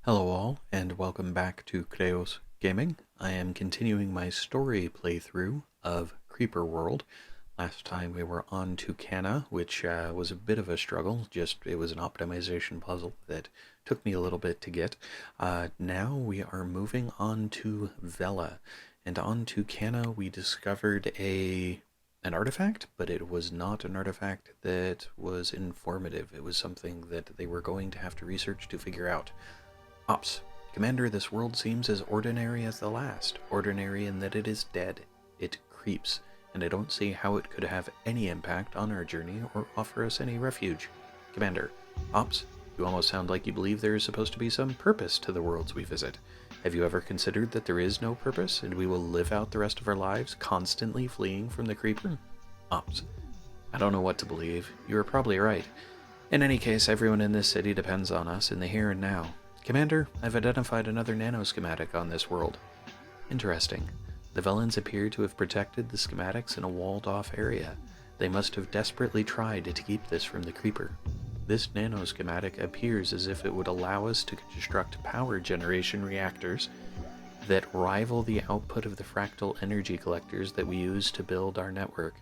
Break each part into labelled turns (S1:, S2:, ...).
S1: Hello all, and welcome back to Chreos Gaming. I am continuing my story playthrough of Creeper World. Last time we were on to Cana, which was a bit of a struggle. It was an optimization puzzle that took me a little bit to get. Now we are moving on to Vela, and on to Cana we discovered an artifact, but it was not an artifact that was informative. It was something that they were going to have to research to figure out. Ops. Commander, this world seems as ordinary as the last. Ordinary in that it is dead. It creeps, and I don't see how it could have any impact on our journey or offer us any refuge. Commander. Ops, you almost sound like you believe there is supposed to be some purpose to the worlds we visit. Have you ever considered that there is no purpose, and we will live out the rest of our lives constantly fleeing from the creeper? Ops. I don't know what to believe. You are probably right. In any case, everyone in this city depends on us in the here and now. Commander, I've identified another nano-schematic on this world. Interesting. The Velans appear to have protected the schematics in a walled-off area. They must have desperately tried to keep this from the creeper. This nano-schematic appears as if it would allow us to construct power generation reactors that rival the output of the fractal energy collectors that we use to build our network.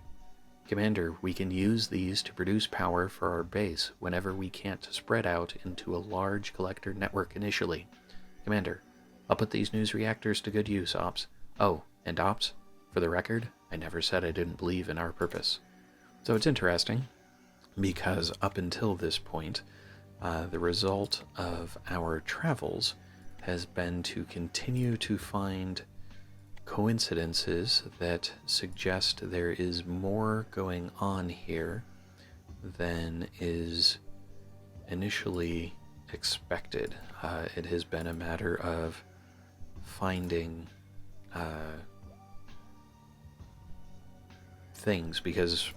S1: Commander, we can use these to produce power for our base whenever we can't spread out into a large collector network initially. Commander, I'll put these news reactors to good use, Ops. Oh, and Ops, for the record, I never said I didn't believe in our purpose. So it's interesting, because up until this point, the result of our travels has been to continue to find coincidences that suggest there is more going on here than is initially expected. It has been a matter of finding things because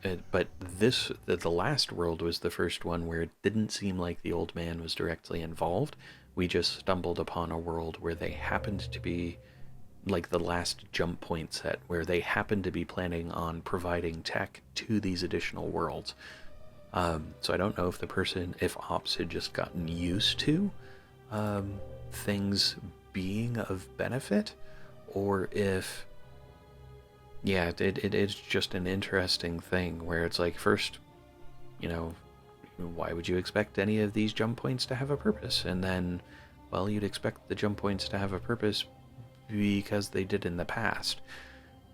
S1: the last world was the first one where it didn't seem like the old man was directly involved. We just stumbled upon a world where they happened to be like the last jump point set, where they happened to be planning on providing tech to these additional worlds. So I don't know if Ops had just gotten used to things being of benefit, or if, yeah, it is just an interesting thing where it's like, first, why would you expect any of these jump points to have a purpose? And then, well, you'd expect the jump points to have a purpose because they did in the past.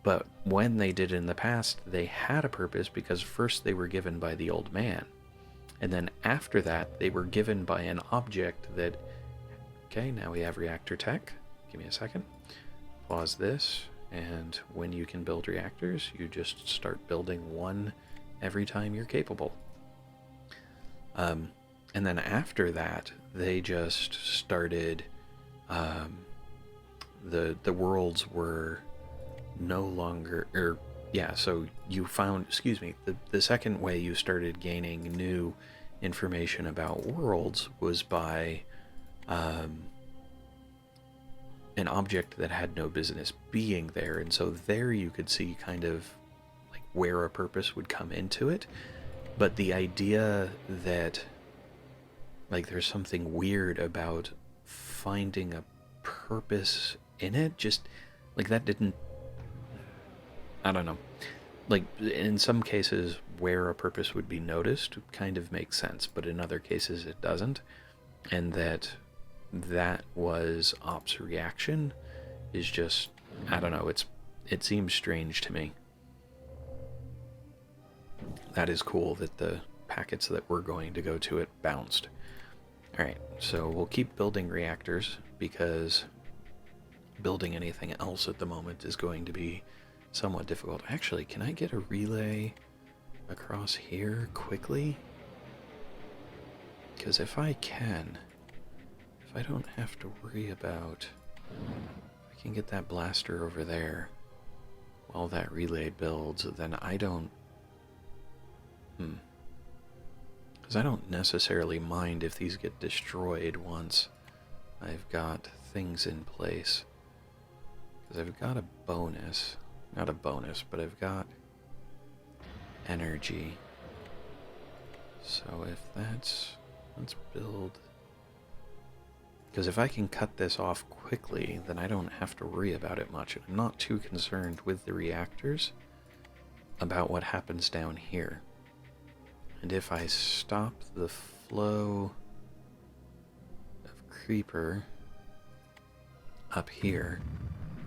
S1: But when they did in the past, they had a purpose because first they were given by the old man. And then after that, they were given by an object that... Okay, now we have reactor tech. Give me a second. Pause this. And when you can build reactors, you just start building one every time you're capable. And then after that, they just started... The worlds were no longer, so you found, the second way you started gaining new information about worlds was by an object that had no business being there, and so there you could see kind of like where a purpose would come into it. But the idea that like there's something weird about finding a purpose in it, just like that didn't, I don't know, like in some cases where a purpose would be noticed kind of makes sense, but in other cases it doesn't. And that was Ops' reaction is just, I don't know, it seems strange to me. That is cool that the packets that were going to go to it bounced. Alright, so we'll keep building reactors because building anything else at the moment is going to be somewhat difficult. Actually, can I get a relay across here quickly? Because if I don't have to worry about... I can get that blaster over there while that relay builds, then I don't... Because I don't necessarily mind if these get destroyed once I've got things in place. Because I've got a bonus. Not a bonus, but I've got energy. So if that's... let's build Because if I can cut this off quickly, then I don't have to worry about it much. I'm not too concerned with the reactors about what happens down here. And if I stop the flow of creeper up here,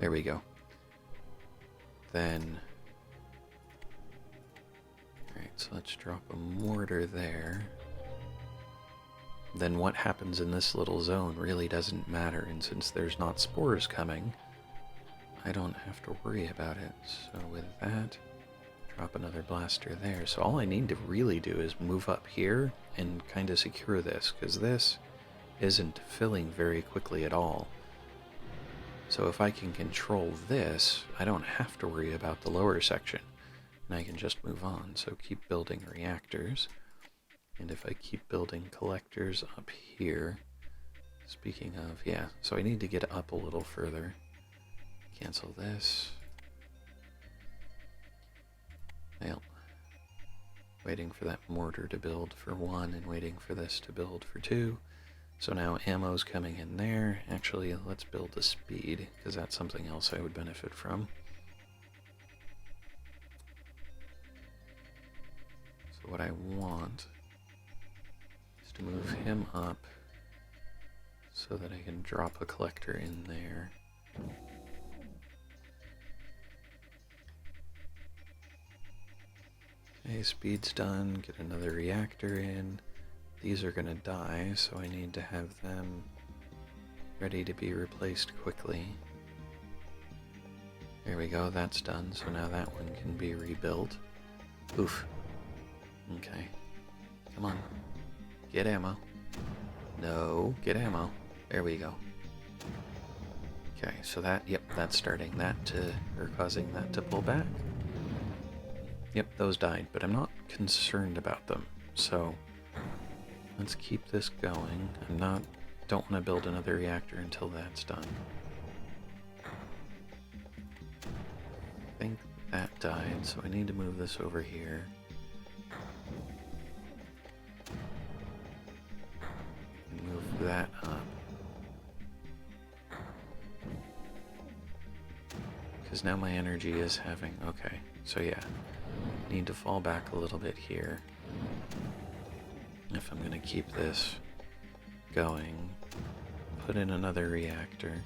S1: there we go, then, alright, so let's drop a mortar there. Then what happens in this little zone really doesn't matter, and since there's not spores coming, I don't have to worry about it. So with that, drop another blaster there. So all I need to really do is move up here and kind of secure this, because this isn't filling very quickly at all. So if I can control this, I don't have to worry about the lower section, and I can just move on. So keep building reactors. And if I keep building collectors up here, speaking of, yeah, so I need to get up a little further. Cancel this. Well, waiting for that mortar to build for 1 and waiting for this to build for 2. So now ammo's coming in there. Actually, let's build the speed, because that's something else I would benefit from. So what I want is to move him up so that I can drop a collector in there. Okay, speed's done. Get another reactor in. These are gonna die, so I need to have them ready to be replaced quickly. There we go, that's done, so now that one can be rebuilt. Oof. Okay. Come on. Get ammo. No, get ammo. There we go. Okay, so that, yep, that's starting that to, or causing that to pull back. Yep, those died, but I'm not concerned about them, so let's keep this going. Don't want to build another reactor until that's done. I think that died, so I need to move this over here. And move that up. Because now my energy is having, okay, so yeah, need to fall back a little bit here if I'm going to keep this going. Put in another reactor.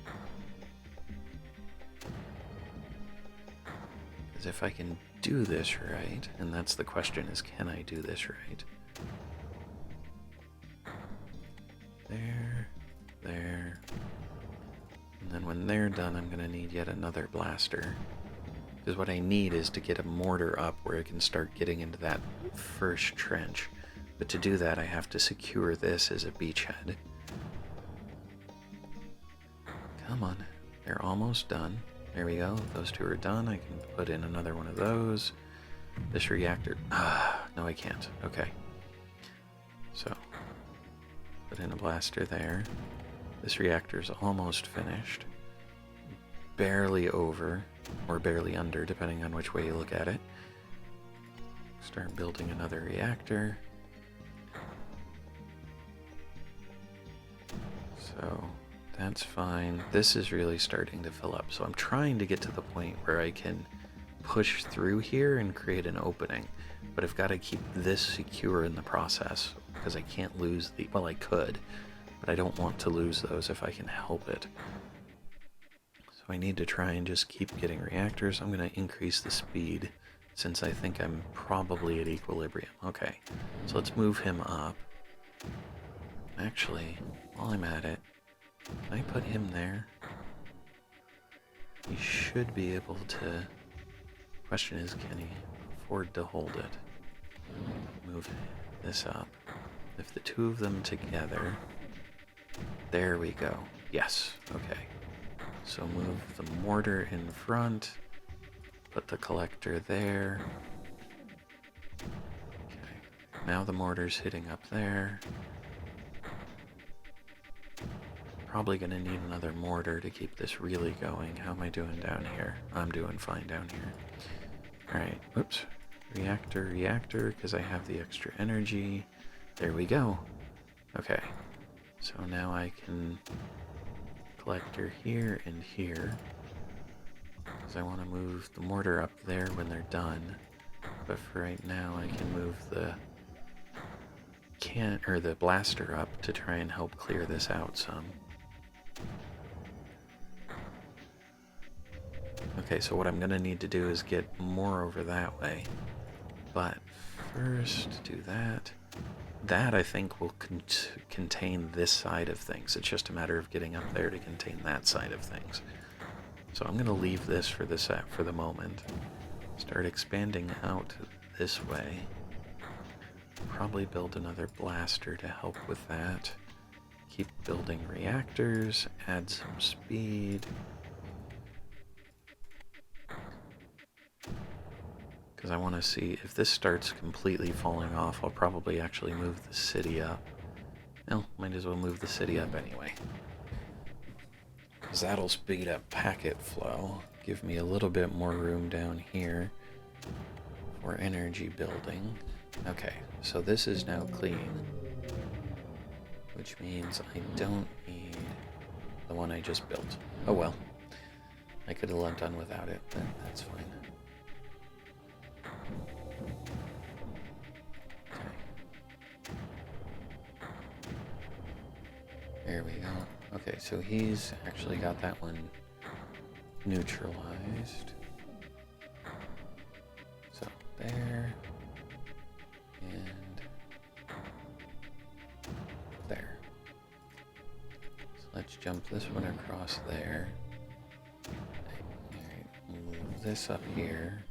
S1: Because if I can do this right, and that's the question, is can I do this right? There, there. And then when they're done, I'm going to need yet another blaster. Because what I need is to get a mortar up where I can start getting into that first trench. But to do that, I have to secure this as a beachhead. Come on. They're almost done. There we go. Those two are done. I can put in another one of those. This reactor... no I can't. Okay. So, put in a blaster there. This reactor's almost finished. Barely over, or barely under, depending on which way you look at it. Start building another reactor. So that's fine. This is really starting to fill up. So I'm trying to get to the point where I can push through here and create an opening. But I've got to keep this secure in the process because I can't lose the... Well, I could, but I don't want to lose those if I can help it. So I need to try and just keep getting reactors. I'm going to increase the speed since I think I'm probably at equilibrium. Okay, so let's move him up. Actually, while I'm at it, can I put him there? He should be able to... Question is, can he afford to hold it? Move this up. If the two of them together... There we go. Yes, okay. So move the mortar in front. Put the collector there. Okay. Now the mortar's hitting up there. Probably gonna need another mortar to keep this really going. How am I doing down here? I'm doing fine down here. Alright, whoops. Reactor, because I have the extra energy. There we go. Okay. So now I can collector here and here, because I want to move the mortar up there when they're done. But for right now, I can move the the blaster up to try and help clear this out some. Okay, so what I'm gonna need to do is get more over that way. But first, do that. That, I think, will contain this side of things. It's just a matter of getting up there to contain that side of things. So I'm gonna leave this for the moment. Start expanding out this way. Probably build another blaster to help with that. Keep building reactors, add some speed. Because I want to see if this starts completely falling off, I'll probably actually move the city up. Well, might as well move the city up anyway. Because that'll speed up packet flow, give me a little bit more room down here for energy building. Okay, so this is now clean, which means I don't need the one I just built. Oh well, I could have done without it, but that's fine. There we go. Okay, so he's actually got that one neutralized. So there, and there. So let's jump this one across there. Alright, move this up here,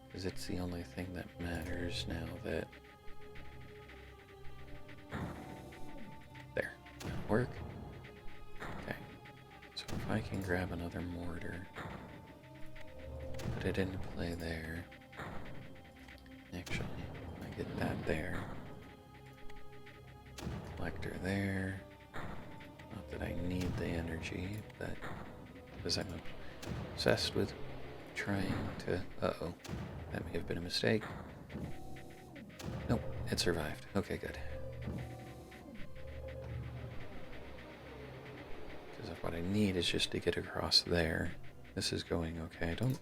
S1: because it's the only thing that matters now that... There. Work. Okay. So if I can grab another mortar, put it into play there. Actually, I get that there. Collector there. Not that I need the energy, but because I'm obsessed with trying to... Uh-oh. That may have been a mistake. Nope, it survived. Okay, good. What I need is just to get across there. This is going okay. I don't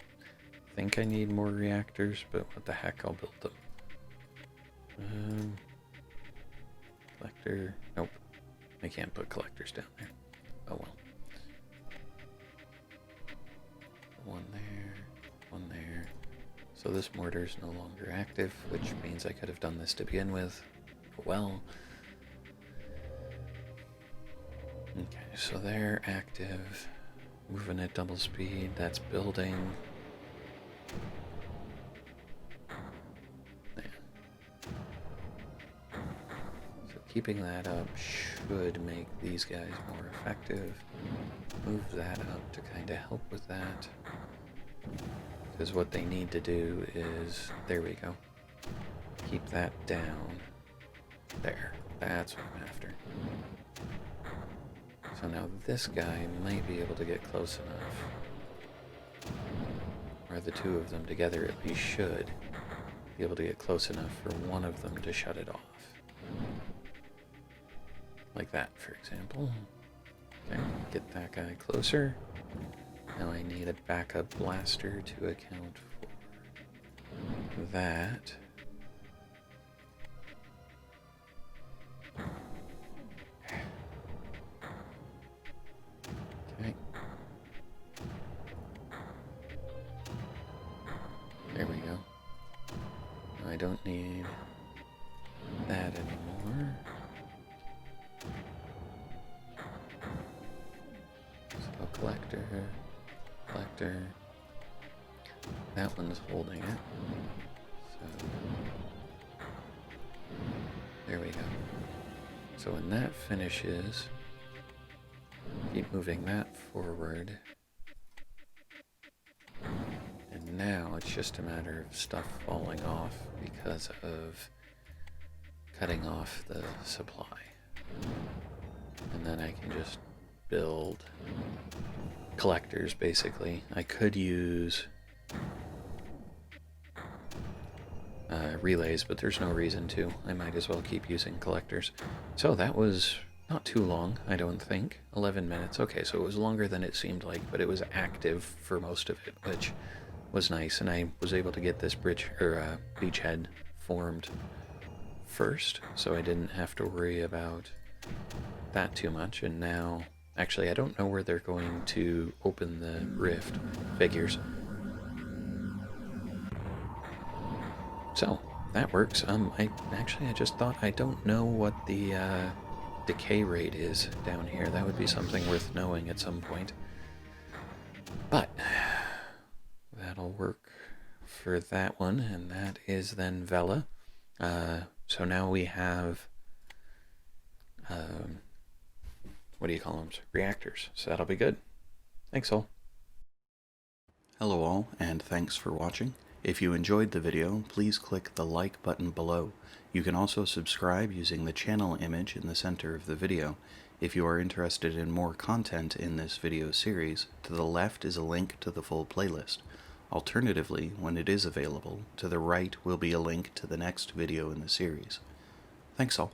S1: think I need more reactors, but what the heck, I'll build them. Collector. Nope. I can't put collectors down there. Oh well. One there. One there. So this mortar is no longer active, which means I could have done this to begin with. But well. Okay, so they're active, moving at double speed, that's building. Yeah. So keeping that up should make these guys more effective. Move that up to kind of help with that. Because what they need to do is, there we go, keep that down. There, that's what I'm after. So now this guy might be able to get close enough, or the two of them together at least should be able to get close enough for one of them to shut it off. Like that, for example. Okay, get that guy closer. Now I need a backup blaster to account for that. Okay. There we go. Now I don't need that anymore. So collector. That one's holding it. So there we go. So when that finishes, keep moving that forward. And now it's just a matter of stuff falling off because of cutting off the supply. And then I can just build collectors, basically. I could use relays, but there's no reason to. I might as well keep using collectors. So that was Not too long, I don't think. 11 minutes. Okay, so it was longer than it seemed like, but it was active for most of it, which was nice, and I was able to get this bridge or beachhead formed first, so I didn't have to worry about that too much. And now, actually, I don't know where they're going to open the rift figures. So that works. I just thought I don't know what the decay rate is down here. That would be something worth knowing at some point. But that'll work for that one, and that is then Vela. So now we have, what do you call them? Reactors. So that'll be good. Thanks all. Hello all, and thanks for watching. If you enjoyed the video, please click the like button below. You can also subscribe using the channel image in the center of the video. If you are interested in more content in this video series, to the left is a link to the full playlist. Alternatively, when it is available, to the right will be a link to the next video in the series. Thanks all.